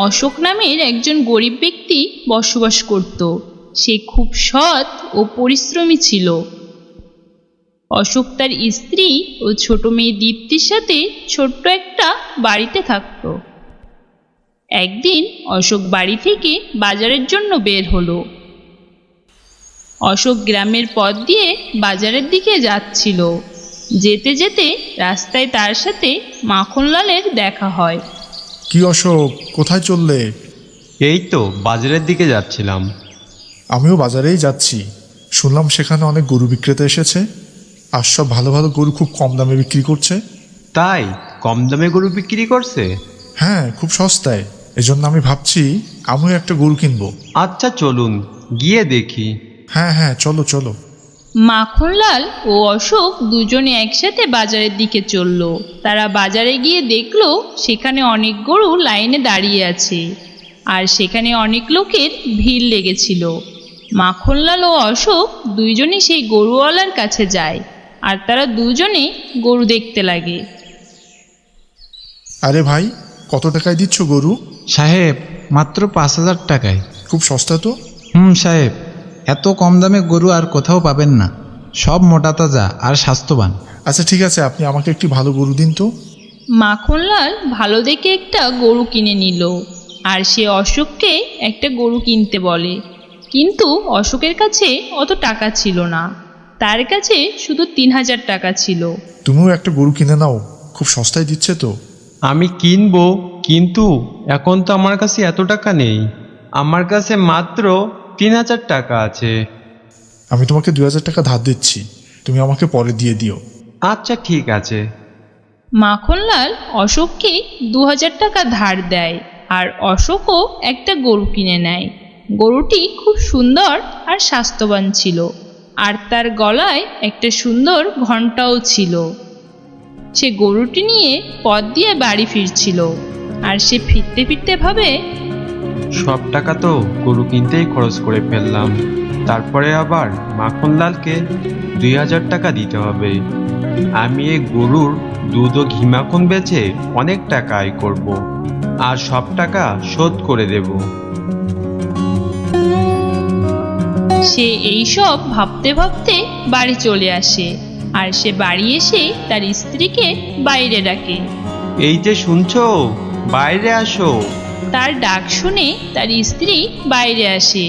অশোক নামের একজন গরিব ব্যক্তি বসবাস করত। সে খুব সৎ ও পরিশ্রমী ছিল। অশোক তার স্ত্রী ও ছোট মেয়ে দীপ্তির সাথে ছোট্ট একটা বাড়িতে থাকত। একদিন অশোক বাড়ি থেকে বাজারের জন্য বের হলো। অশোক গ্রামের পথ দিয়ে বাজারের দিকে যাচ্ছিল। যেতে যেতে রাস্তায় তার সাথে মাখনলালের দেখা হয়। কি অশোক, কোথায় চললে? এই তো বাজারের দিকে যাচ্ছিলাম। আমিও বাজারেই যাচ্ছি। শুনলাম সেখানে অনেক গরু বিক্রেতা এসেছে, আর সব ভালো ভালো গরু খুব কম দামে বিক্রি করছে। তাই কম দামে গরু বিক্রি করছে? হ্যাঁ, খুব সস্তায়। এজন্য আমি ভাবছি আমিও একটা গরু কিনবো। আচ্ছা চলুন গিয়ে দেখি। হ্যাঁ হ্যাঁ, চলো চলো। মাখনলাল ও অশোক দুজনে একসাথে বাজারের দিকে চলল। তারা বাজারে গিয়ে দেখলো সেখানে অনেক গরু লাইনে দাঁড়িয়ে আছে, আর সেখানে অনেক লোকের ভিড় লেগেছিল। মাখনলাল ও অশোক দুইজনে সেই গরুওয়ালার কাছে যায়, আর তারা দুজনে গরু দেখতে লাগে। আরে ভাই, কত টাকায় দিচ্ছ গরু? সাহেব, মাত্র 5,000 টাকায়। খুব সস্তা তো। সাহেব, এত কম দামে গরু আর কোথাও পাবেন না। সব মোটা তাজা আর স্বাস্থ্যবান। আচ্ছা ঠিক আছে, আপনি আমাকে একটি ভালো গরু দিন তো। মাখনলাল ভালো দেখে একটা গরু কিনে নিল, আর সে অশোককে একটা গরু কিনতে বলে। কিন্তু অশোকের কাছে অত টাকা ছিল না, তার কাছে শুধু 3,000 টাকা ছিল। তুমিও একটা গরু কিনে নাও, খুব সস্তায় দিচ্ছে তো। আমি কিনবো, কিন্তু এখন তো আমার কাছে এত টাকা নেই। আমার কাছে মাত্র 3,000 টাকা আছে। আমি তোমাকে 2,000 টাকা ধার দিচ্ছি, তুমি আমাকে পরে দিয়ে দিও। আচ্ছা ঠিক আছে। মাখনলাল অশোককে 2,000 টাকা ধার দেয়, আর অশোকও একটা গরু কিনে নেয়। গরুটি খুব সুন্দর আর স্বাস্থ্যবান ছিল, আর তার গলায় একটা সুন্দর ঘণ্টাও ছিল। সে গরুটি নিয়ে পথ দিয়ে বাড়ি ফিরছিল, আর সে ফিরতে ফিরতে ভাবে, সব টাকা তো গরু কিনতেই খরচ করে ফেললাম, তারপরে আবার মাখনলালকে 2,000 টাকা দিতে হবে। আমি এই গরুর দুধ ও ঘি মাখন বেচে অনেক টাকা আয় করব, আর সব টাকা শোধ করে দেব। সে এইসব ভাবতে ভাবতে বাড়ি চলে আসে, আর সে বাড়ি এসে তার স্ত্রীকে বাইরে ডাকে। এই যে শুনছো, বাইরে আসো। তার ডাক শুনে তার স্ত্রী বাইরে আসে,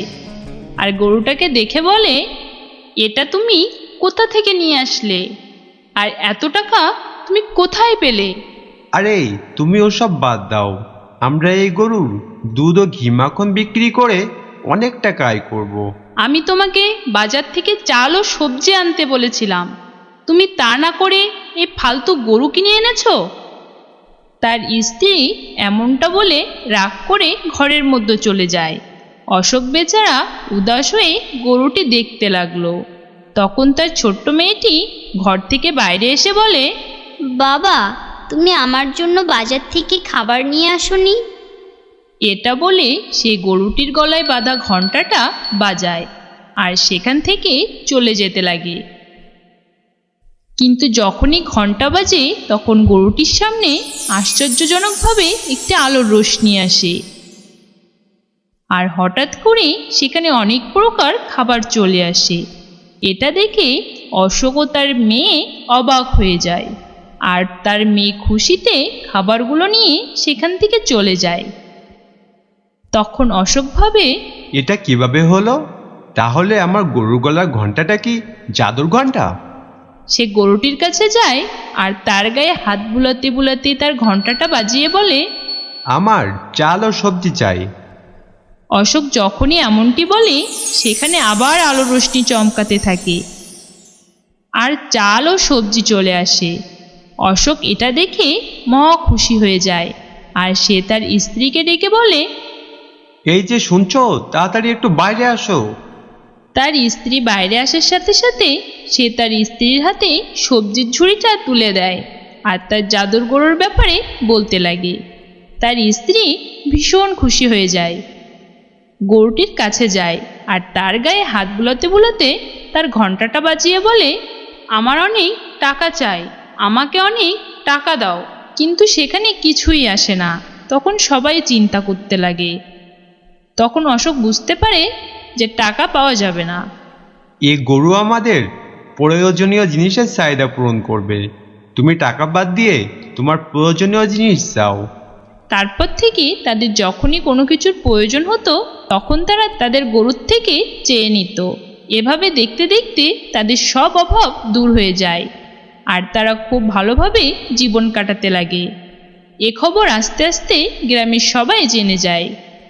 আর গরুটাকে দেখে বলে, এটা তুমি কোথা থেকে নিয়ে আসলে, আর এত টাকা তুমি কোথায় পেলে? আরে তুমি ওসব বাদ দাও, আমরা এই গরুর দুধ ও ঘি মাখন বিক্রি করে অনেক টাকা আয় করব। আমি তোমাকে বাজার থেকে চাল ও সবজি আনতে বলেছিলাম, তুমি তা না করে এই ফালতু গরু কিনে এনেছো। তার স্ত্রী এমনটা বলে রাগ করে ঘরের মধ্যে চলে যায়। অশোক বেচারা উদাস হয়ে গরুটি দেখতে লাগলো। তখন তার ছোট্ট মেয়েটি ঘর থেকে বাইরে এসে বলে, বাবা, তুমি আমার জন্য বাজার থেকে খাবার নিয়ে আসোনি? এটা বলে সে গরুটির গলায় বাঁধা ঘণ্টাটা বাজায়, আর সেখান থেকে চলে যেতে লাগে। কিন্তু যখনই ঘণ্টা বাজে, তখন গরুটির সামনে আশ্চর্যজনকভাবে একটি আলোর রোশনি আসে, আর হঠাৎ করে সেখানে অনেক প্রকার খাবার চলে আসে। এটা দেখে অশোক ও তার মেয়ে অবাক হয়ে যায়, আর তার মেয়ে খুশিতে খাবারগুলো নিয়ে সেখান থেকে চলে যায়। তখন অশোক ভাবে, এটা কিভাবে হলো? তাহলে আমার গরুর গলার ঘন্টাটা কি জাদুর ঘন্টা? সে গরুটির কাছে যায়, আর তার গায়ে হাত বুলাতে বুলাতে তার ঘণ্টাটা বাজিয়ে বলে, আমার চাল ও সবজি চাই। অশোক যখনই এমনটি বলে, সেখানে আবার আলো রোশনি চমকাতে থাকে, আর চাল ও সবজি চলে আসে। অশোক এটা দেখে মহা খুশি হয়ে যায়, আর সে তার স্ত্রীকে ডেকে বলে, এই যে শুনছো, তাড়াতাড়ি একটু বাইরে আসো। তার স্ত্রী বাইরে আসার সাথে সাথে সে তার স্ত্রীর হাতে সবজির ঝুড়িটা তুলে দেয়, আর তার জাদুর গরুর ব্যাপারে বলতে লাগে। তার স্ত্রী ভীষণ খুশি হয়ে যায়, গরুটির কাছে যায়, আর তার গায়ে হাত বুলাতে বুলাতে তার ঘণ্টাটা বাজিয়ে বলে, আমার অনেক টাকা চাই, আমাকে অনেক টাকা দাও। কিন্তু সেখানে কিছুই আসে না। তখন সবাই চিন্তা করতে লাগে। তখন অশোক বুঝতে পারে যে টাকা পাওয়া যাবে না। এ গরু আমাদের প্রয়োজনীয় জিনিসের চাহিদা পূরণ করবে। তুমি টাকা বাদ দিয়ে তোমার প্রয়োজনীয় জিনিস চাও। তারপর থেকে তাদের যখনই কোনো কিছুর প্রয়োজন হতো তখন তারা তাদের গরুর থেকে চেয়ে নিত। এভাবে দেখতে দেখতে তাদের সব অভাব দূর হয়ে যায় আর তারা খুব ভালোভাবে জীবন কাটাতে লাগে। এ খবর আস্তে আস্তে গ্রামের সবাই জেনে যায়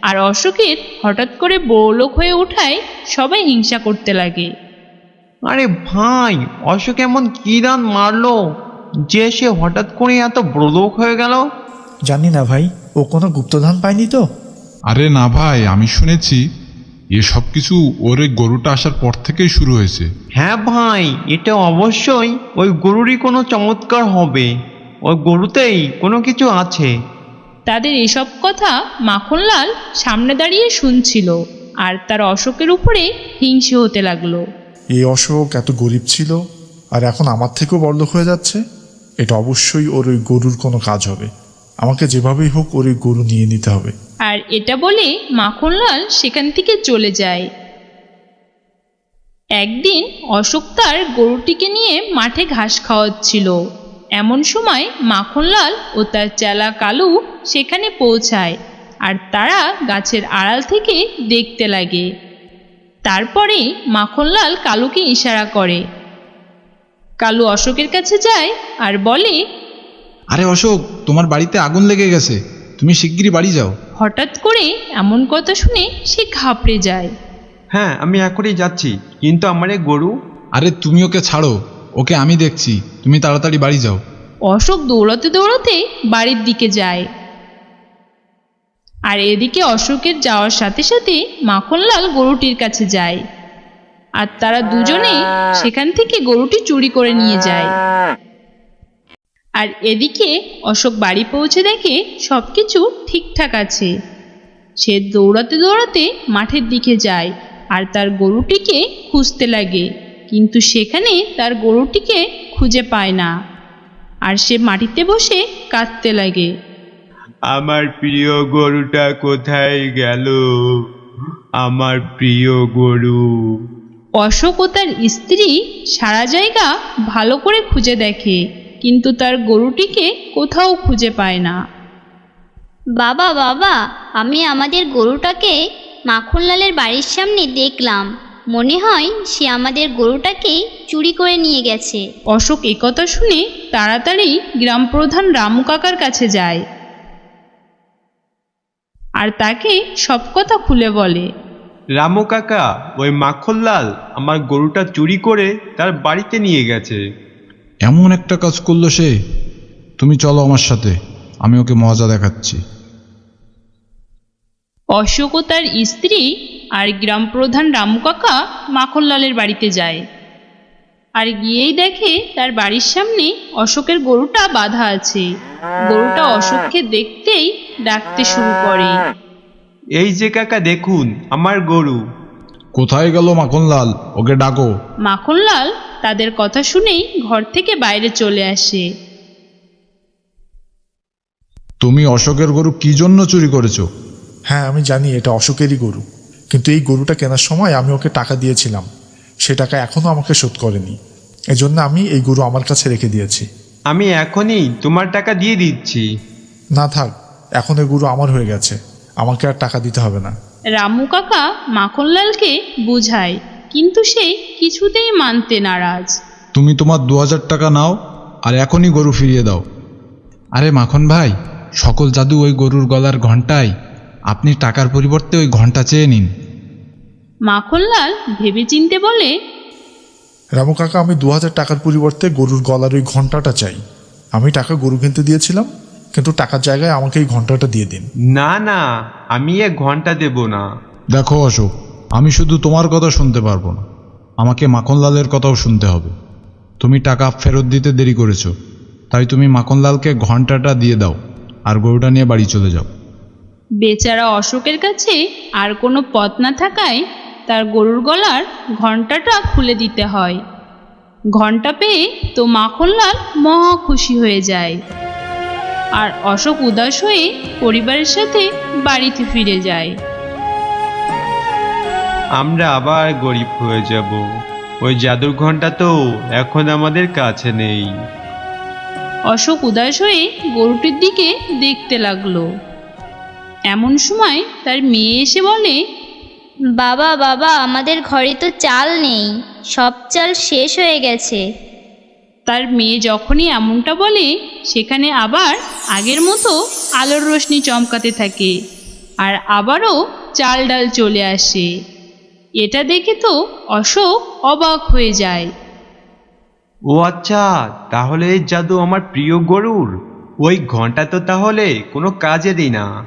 আর অশোকের হঠাৎ করে বড়লোক হয়ে ওঠায় সবাই হিংসা করতে লাগে। আরে ভাই, অশোক এমন কি দান মারলো যে সে হঠাৎ করে এত বড়লোক হয়ে গেল? জানি না ভাই, ও কোনো গুপ্তধন পায়নি তো? আরে না ভাই, আমি শুনেছি এসব কিছু ওর এই গরুটা আসার পর থেকেই শুরু হয়েছে। হ্যাঁ ভাই, এটা অবশ্যই ওই গরুরই কোনো চমৎকার হবে। ওই গরুতেই কোনো কিছু আছে। তাদের এসব কথা মাখনলাল সামনে দাঁড়িয়ে শুনছিল আর তার অশোকের উপরে হিংসে হতে লাগলো। এই অশোক এত গরিব ছিল আর এখন আমার থেকেও বড়লোক হয়ে যাচ্ছে। এটা অবশ্যই ওর ওই গরুর কোনো কাজ হবে। আমাকে যেভাবেই হোক ওর ওই গরু নিয়ে নিতে হবে। আর এটা বলে মাখনলাল সেখান থেকে চলে যায়। একদিন অশোক তার গরুটিকে নিয়ে মাঠে ঘাস খাওয়াচ্ছিল। এমন সময় মাখনলাল ও তার চেলা কালু সেখানে পৌঁছায় আর তারা গাছের আড়াল থেকে দেখতে লাগে। তারপরে মাখনলাল কালুকে ইশারা করে। কালু অশোকের কাছে যায় আর বলে, আরে অশোক, তোমার বাড়িতে আগুন লেগে গেছে, তুমি শিগগিরই বাড়ি যাও। হঠাৎ করে এমন কথা শুনে সে ঘাবড়ে যায়। হ্যাঁ, আমি এখনই যাচ্ছি, কিন্তু আমার এই গরু? আরে তুমি ওকে ছাড়ো, ওকে আমি দেখছি, তুমি তাড়াতাড়ি বাড়ি যাও। অশোক দৌড়াতে দৌড়াতে বাড়ির দিকে যায় আর এদিকে অশোকের যাওয়ার সাথে সাথে মাখনলাল গরুটির কাছে যায় আর তারা দুজনেই সেখান থেকে গরুটি চুরি করে নিয়ে যায়। আর এদিকে অশোক বাড়ি পৌঁছে দেখে সবকিছু ঠিকঠাক আছে। সে দৌড়াতে দৌড়াতে মাঠের দিকে যায় আর তার গরুটিকে খুঁজতে লাগে, কিন্তু সেখানে তার গরুটিকে খুঁজে পায় না আর সে মাটিতে বসে কাঁদতে লাগে। আমার প্রিয় গরুটা কোথায় গেল? আমার প্রিয় গরু। অশোক ও তার স্ত্রী সারা জায়গা ভালো করে খুঁজে দেখে, কিন্তু তার গরুটিকে কোথাও খুঁজে পায় না। বাবা বাবা, আমি আমাদের গরুটাকে মাখনলালের বাড়ির সামনে দেখলাম। মনে হয় সে আমাদের গরুটাকে চুরি করে নিয়ে গেছে। অশোক একথা শুনে তাড়াতাড়ি গ্রাম প্রধান রামু কাকার কাছে যায় আর তাকে সব কথা খুলে বলে। রামু কাকা, ওই মাখনলাল আমার গরুটা চুরি করে তার বাড়িতে নিয়ে গেছে। এমন একটা কাজ করলো সে। তুমি চলো আমার সাথে, আমি ওকে মজা দেখাচ্ছি। অশোক ও তার স্ত্রী আর গ্রাম প্রধান রামু কাকা মাখনলালের বাড়িতে যায় আর গিয়েই দেখে তার বাড়ির সামনে অশোকের গরুটা বাঁধা আছে। গরুটা অশোককে দেখতেই ডাকতে শুরু করে। এই যে কাকা, দেখুন আমার গরু। কোথায় গেল মাখনলাল? ওকে ডাকো। মাখনলাল তাদের কথা শুনেই ঘর থেকে বাইরে চলে আসে। তুমি অশোকের গরু কি জন্য চুরি করেছো? হ্যাঁ, আমি জানি এটা অশোকেরই গরু, কিন্তু এই গরুটা কেনার সময় আমি ওকে টাকা দিয়েছিলাম। সে টাকা এখনও আমাকে শোধ করেনি। এজন্য আমি এই গরু আমার কাছে রেখে দিয়েছি। আমি এখনই তোমার টাকা দিয়ে দিচ্ছি। না থাক, এখন এই গরু আমার হয়ে গেছে, আমাকে আর টাকা দিতে হবে না। রামু কাকা মাখনলালকে বুঝায়, কিন্তু সে কিছুতেই মানতে নারাজ। তুমি তোমার 2000 টাকা নাও আর এখনই গরু ফিরিয়ে দাও। আরে মাখন ভাই, সকল জাদু ওই গরুর গলার ঘণ্টায়। আপনি টাকার পরিবর্তে ওই ঘণ্টা চেয়ে নিন। মাখনলাল ভেবেচিন্তে বলে, রামু কাকা, আমি 2000 টাকার পরিবর্তে গরুর গলার ওই ঘন্টাটা চাই। আমি টাকা গরু কিনতে দিয়েছিলাম, কিন্তু টাকার জায়গায় আমাকে এই ঘন্টাটা দিয়ে দিন। না না, আমি এক ঘন্টা দেব না। দেখো অশোক, আমি শুধু তোমার কথা শুনতে পারবো না, আমাকে মাখনলালের কথাও শুনতে হবে। তুমি টাকা ফেরত দিতে দেরি করেছো, তাই তুমি মাখনলালকে ঘন্টাটা দিয়ে দাও আর গরুটা নিয়ে বাড়ি চলে যাও। বেচারা অশোকের কাছে আর কোনো পথ না থাকায় তার গরুর গলার ঘণ্টাটা খুলে দিতে হয়। ঘণ্টা পেয়ে তো মাখনলাল মহা খুশি হয়ে যায়। আর অশোক উদাস হয়ে পরিবারের সাথে বাড়িতে ফিরে যায়। আমরা আবার গরিব হয়ে যাব। ওই জাদুর ঘন্টা তো এখন আমাদের কাছে নেই। অশোক উদাস হয়ে গরুটির দিকে দেখতে লাগলো। এমন সময় তার মেয়ে এসে বলে, বাবা বাবা, আমাদের ঘরে তো চাল নেই, সব চাল শেষ হয়ে গেছে। তার মেয়ে যখনই এমনটা বলে সেখানে আবার আগের মতো আলোর রোশনি চমকাতে থাকে আর আবারও চাল ডাল চলে আসে। এটা দেখে তো অশোক অবাক হয়ে যায়। ও আচ্ছা, তাহলে এই জাদু আমার প্রিয় গরুর। ওই ঘন্টা তো তাহলে কোনো কাজেরই না।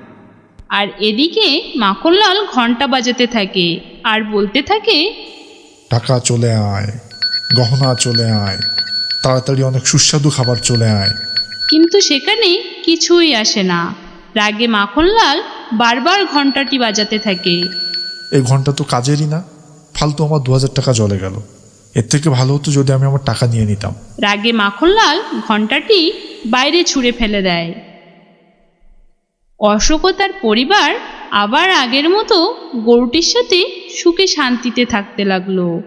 আর এদিকে মাখনলাল ঘন্টা বাজাতে থাকে আর বলতে থাকে, টাকা চলে আয়, গহনা চলে আয়, তাড়াতাড়ি অনেক সুস্বাদু খাবার চলে আয়। কিন্তু সেখানে কিছুই আসে না। রাগে মাখনলাল বারবার ঘন্টাটি বাজাতে থাকে। এই ঘন্টা তো কাজেরই না, ফালতু আমার 2000 টাকা জলে গেল। এর থেকে ভালো হতো যদি আমি আমার টাকা নিয়ে নিতাম। রাগে মাখনলাল ঘন্টাটি বাইরে ছুঁড়ে ফেলে দেয়। অশোক ও তার পরিবার আবার আগের মতো গরুটির সাথে সুখে শান্তিতে থাকতে লাগলো।